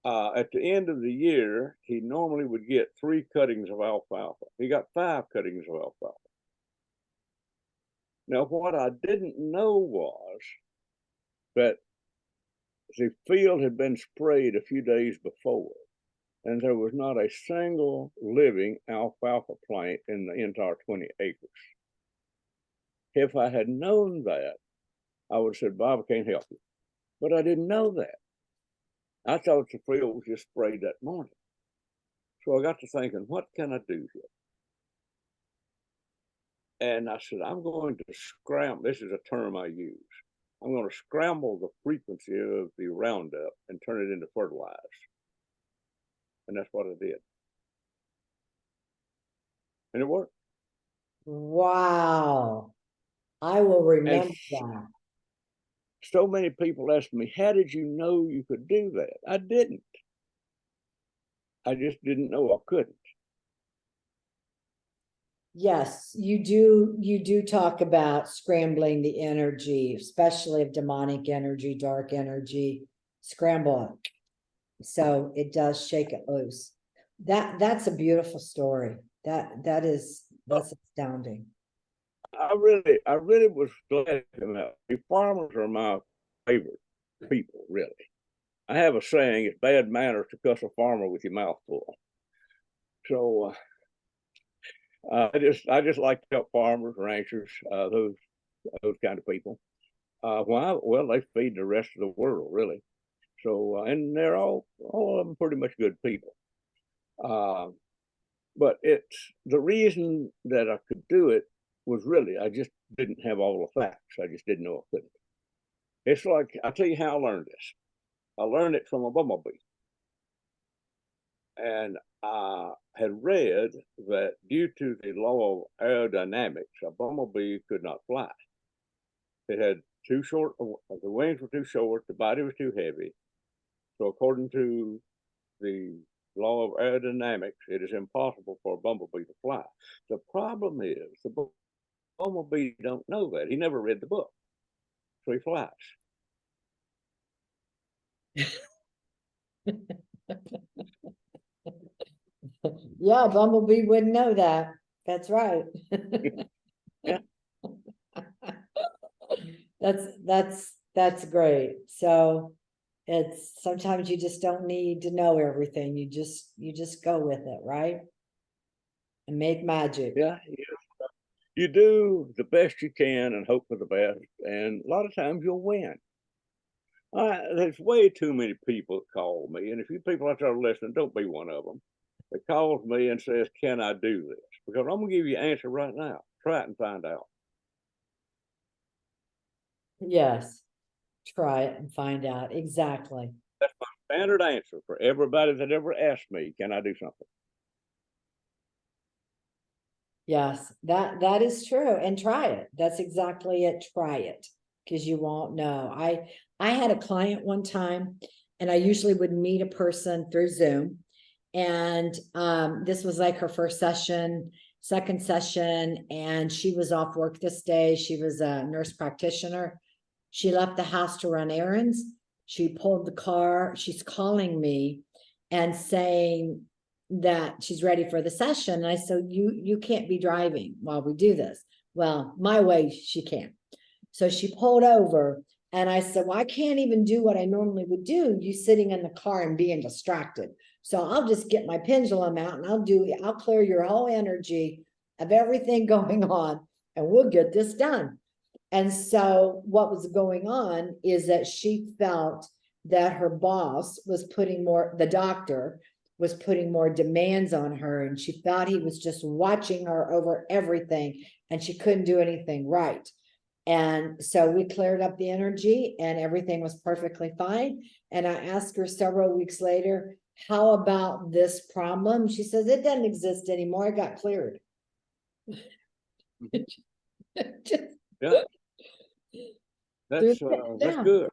At the end of the year, he normally would get 3 cuttings of alfalfa. He got 5 cuttings of alfalfa. Now, what I didn't know was that the field had been sprayed a few days before, and there was not a single living alfalfa plant in the entire 20 acres. If I had known that, I would have said, Bob, I can't help you. But I didn't know that. I thought the field was just sprayed that morning. So I got to thinking, what can I do here? And I said, I'm going to scramble. This is a term I use. I'm going to scramble the frequency of the Roundup and turn it into fertilizer. And that's what I did. And it worked. Wow. I will remember that. So many people ask me, how did you know you could do that? I didn't. I just didn't know I couldn't. Yes, you do talk about scrambling the energy, especially of demonic energy, dark energy, scramble it. So it does shake it loose. That's a beautiful story. That's astounding. I really was glad to know. Farmers are my favorite people, really. I have a saying, it's bad manners to cuss a farmer with your mouth full. So I just like to help farmers, ranchers, those kind of people. Why? Well, they feed the rest of the world, really. So and they're all of them pretty much good people. But it's the reason that I could do it was really I just didn't have all the facts. I just didn't know I couldn't. It's like I'll tell you how I learned this. I learned it from a bumblebee. And I had read that due to the law of aerodynamics, a bumblebee could not fly. It had too short, the wings were too short, the body was too heavy. So according to the law of aerodynamics, it is impossible for a bumblebee to fly. The problem is the bumblebee don't know that. He never read the book, so he flies. Yeah, bumblebee wouldn't know that. That's right. Yeah. That's great. So it's sometimes you just don't need to know everything. You just go with it, right? And make magic. Yeah, you do the best you can and hope for the best, and a lot of times you'll win. There's way too many people that call me, and if you people out there listening, don't be one of them. That calls me and says, "Can I do this?" Because I'm gonna give you an answer right now. Try it and find out. Yes. Try it and find out. Exactly. That's my standard answer for everybody that ever asked me, "Can I do something?" Yes, that is true. And try it. That's exactly it. Try it. Because you won't know. I had a client one time, and I usually would meet a person through Zoom. And this was like her first session, second session, and she was off work this day. She was a nurse practitioner. She left the house to run errands. She pulled the car. She's calling me and saying that she's ready for the session. And I said, you can't be driving while we do this. Well, my way, she can't. So she pulled over, and I said, well, I can't even do what I normally would do, you sitting in the car and being distracted. So I'll just get my pendulum out and I'll clear your whole energy of everything going on, and we'll get this done. And so what was going on is that she felt that her boss was putting more, the doctor was putting more demands on her, and she thought he was just watching her over everything, and she couldn't do anything right. And so we cleared up the energy and everything was perfectly fine. And I asked her several weeks later, how about this problem? She says, it doesn't exist anymore. It got cleared. Yeah. That's good.